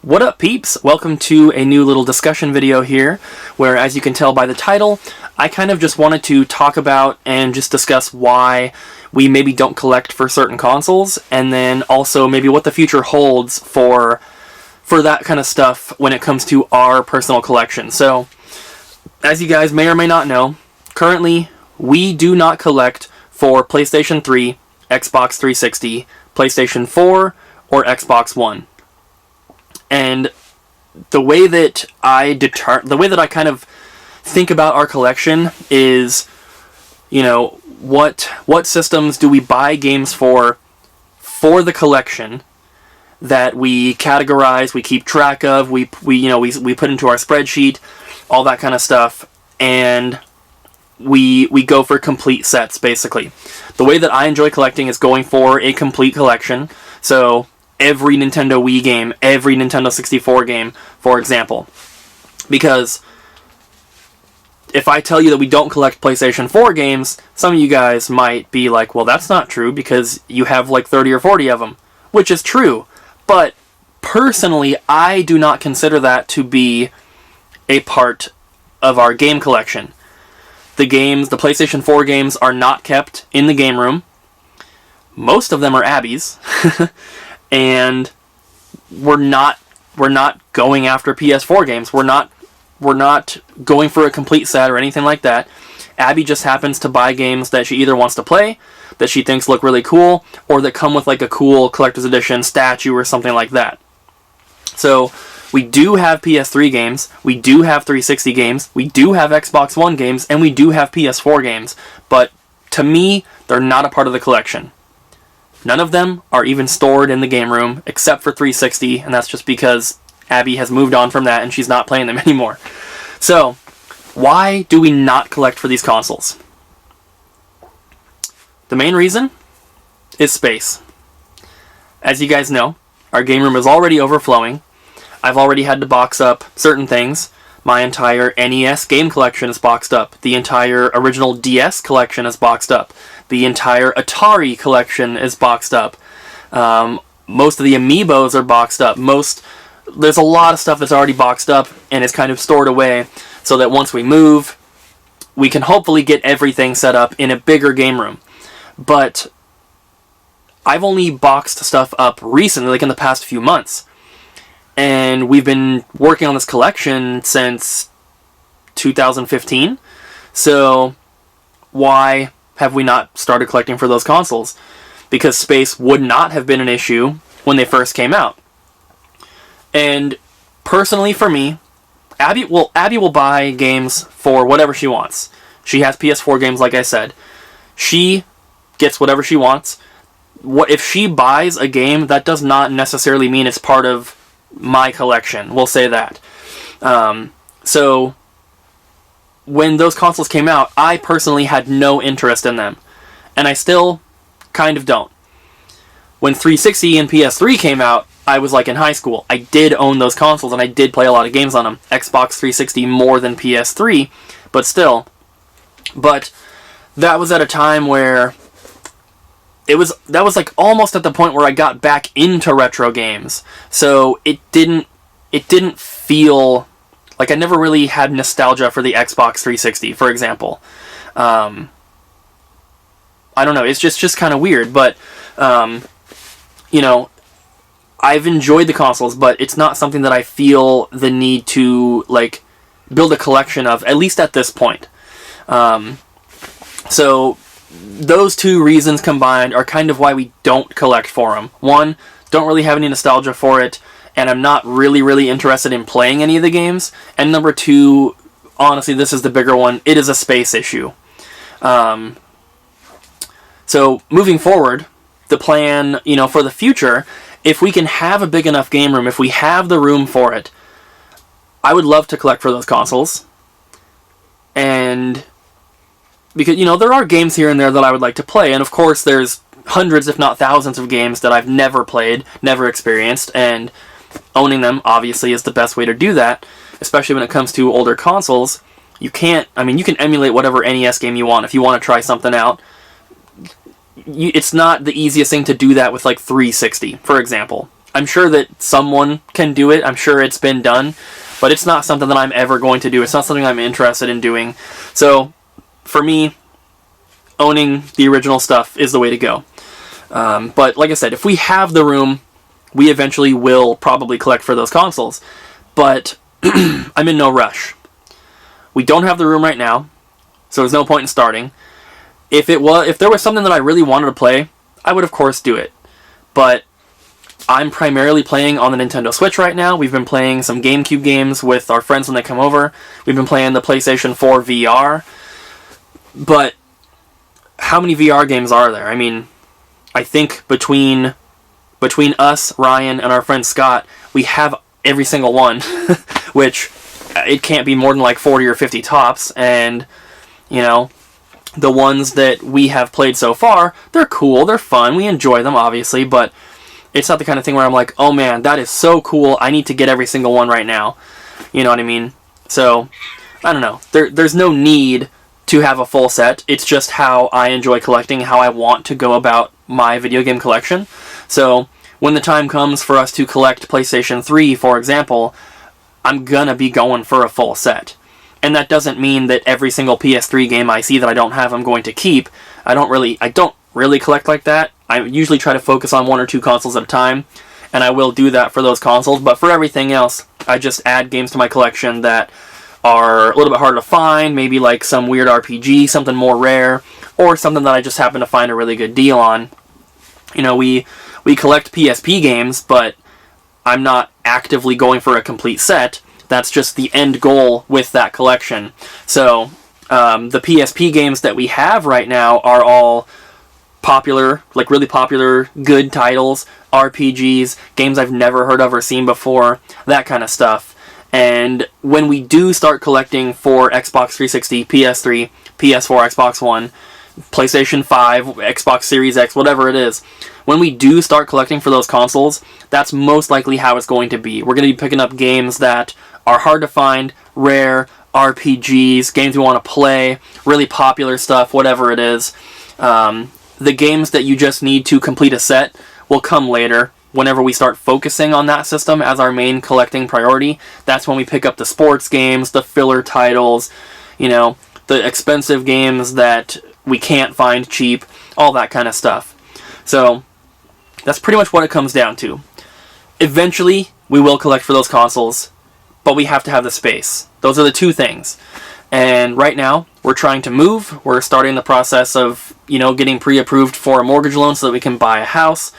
What up, peeps? Welcome to a new little discussion video here, where, as you can tell by the title, I kind of just wanted to talk about and just discuss why we maybe don't collect for certain consoles, and then also maybe what the future holds for that kind of stuff when it comes to our personal collection. So, as you guys may or may not know, currently we do not collect for PlayStation 3, Xbox 360, PlayStation 4, or Xbox One. And the way that I kind of think about our collection is, you know, what systems do we buy games for the collection that we categorize, we keep track of, we put into our spreadsheet, all that kind of stuff, and we go for complete sets, basically. The way that I enjoy collecting is going for a complete collection. So every Nintendo Wii game, every Nintendo 64 game, for example. Because if I tell you that we don't collect PlayStation 4 games, some of you guys might be like, well, that's not true because you have like 30 or 40 of them. Which is true. But personally, I do not consider that to be a part of our game collection. The PlayStation 4 games are not kept in the game room. Most of them are Abby's. And we're not going after PS4 games. We're not going for a complete set or anything like that. Abby just happens to buy games that she either wants to play, that she thinks look really cool, or that come with like a cool collector's edition statue or something like that. So we do have PS3 games, we do have 360 games, we do have Xbox One games, and we do have PS4 games. But to me, they're not a part of the collection. None of them are even stored in the game room, except for 360, and that's just because Abby has moved on from that and she's not playing them anymore. So, why do we not collect for these consoles? The main reason is space. As you guys know, our game room is already overflowing. I've already had to box up certain things. My entire NES game collection is boxed up. The entire original DS collection is boxed up. The entire Atari collection is boxed up. Most of the Amiibos are boxed up. There's a lot of stuff that's already boxed up and is kind of stored away so that once we move, we can hopefully get everything set up in a bigger game room. But I've only boxed stuff up recently, like in the past few months. And we've been working on this collection since 2015. So why have we not started collecting for those consoles? Because space would not have been an issue when they first came out. And personally for me, Abby will buy games for whatever she wants. She has PS4 games, like I said. She gets whatever she wants. If she buys a game, that does not necessarily mean it's part of my collection. We'll say that. So when those consoles came out, I personally had no interest in them. And I still kind of don't. When 360 and PS3 came out, I was like in high school. I did own those consoles and I did play a lot of games on them. Xbox 360 more than PS3, but still. But that was at a time where that was like almost at the point where I got back into retro games. So it didn't feel like I never really had nostalgia for the Xbox 360, for example. I don't know, it's just kind of weird, but I've enjoyed the consoles, but it's not something that I feel the need to like build a collection of, at least at this point. So those two reasons combined are kind of why we don't collect for them. One, don't really have any nostalgia for it, and I'm not really interested in playing any of the games. And number two, honestly, this is the bigger one, it is a space issue. So moving forward, the plan, for the future, if we can have a big enough game room, if we have the room for it, I would love to collect for those consoles. And because, there are games here and there that I would like to play, and of course there's hundreds, if not thousands of games that I've never played, never experienced, and owning them, obviously, is the best way to do that, especially when it comes to older consoles. You can emulate whatever NES game you want if you want to try something out. It's not the easiest thing to do that with, like, 360, for example. I'm sure that someone can do it. I'm sure it's been done, but it's not something that I'm ever going to do. It's not something I'm interested in doing. So, for me, owning the original stuff is the way to go. But like I said, if we have the room, we eventually will probably collect for those consoles. But I'm in no rush. We don't have the room right now, so there's no point in starting. If there was something that I really wanted to play, I would of course do it. But I'm primarily playing on the Nintendo Switch right now. We've been playing some GameCube games with our friends when they come over. We've been playing the PlayStation 4 VR. But how many VR games are there? I mean, I think between us, Ryan, and our friend Scott, we have every single one, which it can't be more than like 40 or 50 tops, and, you know, the ones that we have played so far, they're cool, they're fun, we enjoy them, obviously, but it's not the kind of thing where I'm like, oh man, that is so cool, I need to get every single one right now. You know what I mean? So, I don't know. There's no need to have a full set. It's just how I enjoy collecting, how I want to go about my video game collection. So, when the time comes for us to collect PlayStation 3, for example, I'm gonna be going for a full set. And that doesn't mean that every single PS3 game I see that I don't have, I'm going to keep. I don't really collect like that. I usually try to focus on one or two consoles at a time, and I will do that for those consoles, but for everything else, I just add games to my collection that are a little bit harder to find, maybe like some weird RPG, something more rare, or something that I just happen to find a really good deal on. You know, we collect PSP games, but I'm not actively going for a complete set. That's just the end goal with that collection. So, the PSP games that we have right now are all popular, like really popular, good titles, RPGs, games I've never heard of or seen before, that kind of stuff. And when we do start collecting for Xbox 360, PS3, PS4, Xbox One, PlayStation 5, Xbox Series X, whatever it is, when we do start collecting for those consoles, that's most likely how it's going to be. We're going to be picking up games that are hard to find, rare, RPGs, games we want to play, really popular stuff, whatever it is. The games that you just need to complete a set will come later. Whenever we start focusing on that system as our main collecting priority, that's when we pick up the sports games, the filler titles, you know, the expensive games that we can't find cheap, all that kind of stuff. So, that's pretty much what it comes down to. Eventually, we will collect for those consoles, but we have to have the space. Those are the two things. And right now, we're trying to move. We're starting the process of, you know, getting pre-approved for a mortgage loan so that we can buy a house.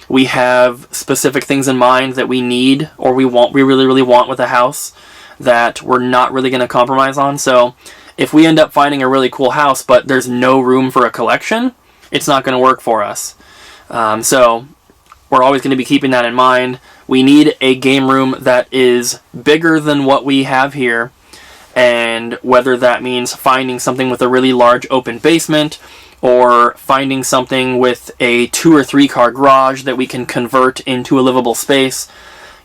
We have specific things in mind that we need, or we really, really want with a house that we're not really going to compromise on. So, if we end up finding a really cool house, but there's no room for a collection, it's not going to work for us. So, we're always going to be keeping that in mind. We need a game room that is bigger than what we have here, and whether that means finding something with a really large open basement, or finding something with a 2 or 3 car garage that we can convert into a livable space,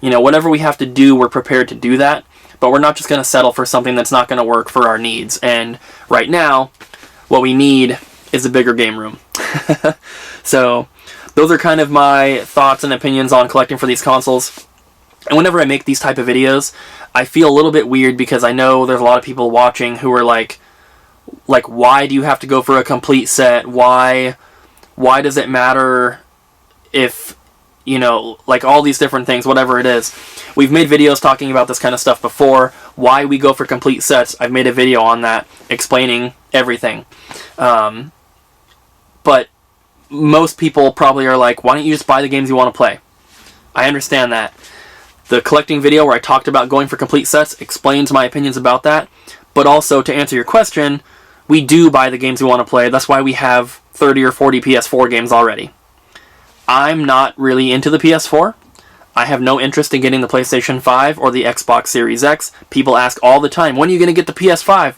you know, whatever we have to do, we're prepared to do that, but we're not just going to settle for something that's not going to work for our needs. And right now, what we need is a bigger game room. So, those are kind of my thoughts and opinions on collecting for these consoles. And whenever I make these type of videos, I feel a little bit weird because I know there's a lot of people watching who are like, why do you have to go for a complete set? Why does it matter if, you know, like all these different things, whatever it is. We've made videos talking about this kind of stuff before. Why we go for complete sets, I've made a video on that explaining everything. But most people probably are like, why don't you just buy the games you want to play? I understand that. The collecting video where I talked about going for complete sets explains my opinions about that. But also, to answer your question, we do buy the games we want to play. That's why we have 30 or 40 PS4 games already. I'm not really into the PS4. I have no interest in getting the PlayStation 5 or the Xbox Series X. People ask all the time, when are you going to get the PS5?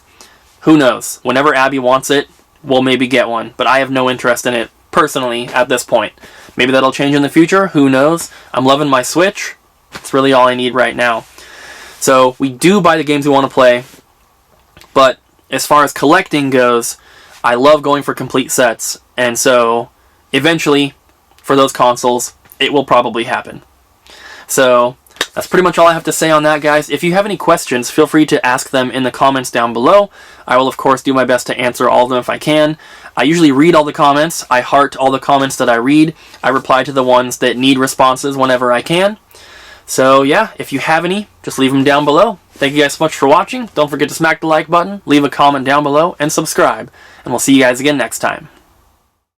Who knows? Whenever Abby wants it, we'll maybe get one. But I have no interest in it, personally, at this point. Maybe that'll change in the future. Who knows? I'm loving my Switch. It's really all I need right now. So, we do buy the games we want to play. But, as far as collecting goes, I love going for complete sets. And so, eventually, for those consoles, it will probably happen. So that's pretty much all I have to say on that, guys. If you have any questions, feel free to ask them in the comments down below. I will, of course, do my best to answer all of them if I can. I usually read all the comments. I heart all the comments that I read. I reply to the ones that need responses whenever I can. So yeah, if you have any, just leave them down below. Thank you guys so much for watching. Don't forget to smack the like button, leave a comment down below, and subscribe. And we'll see you guys again next time.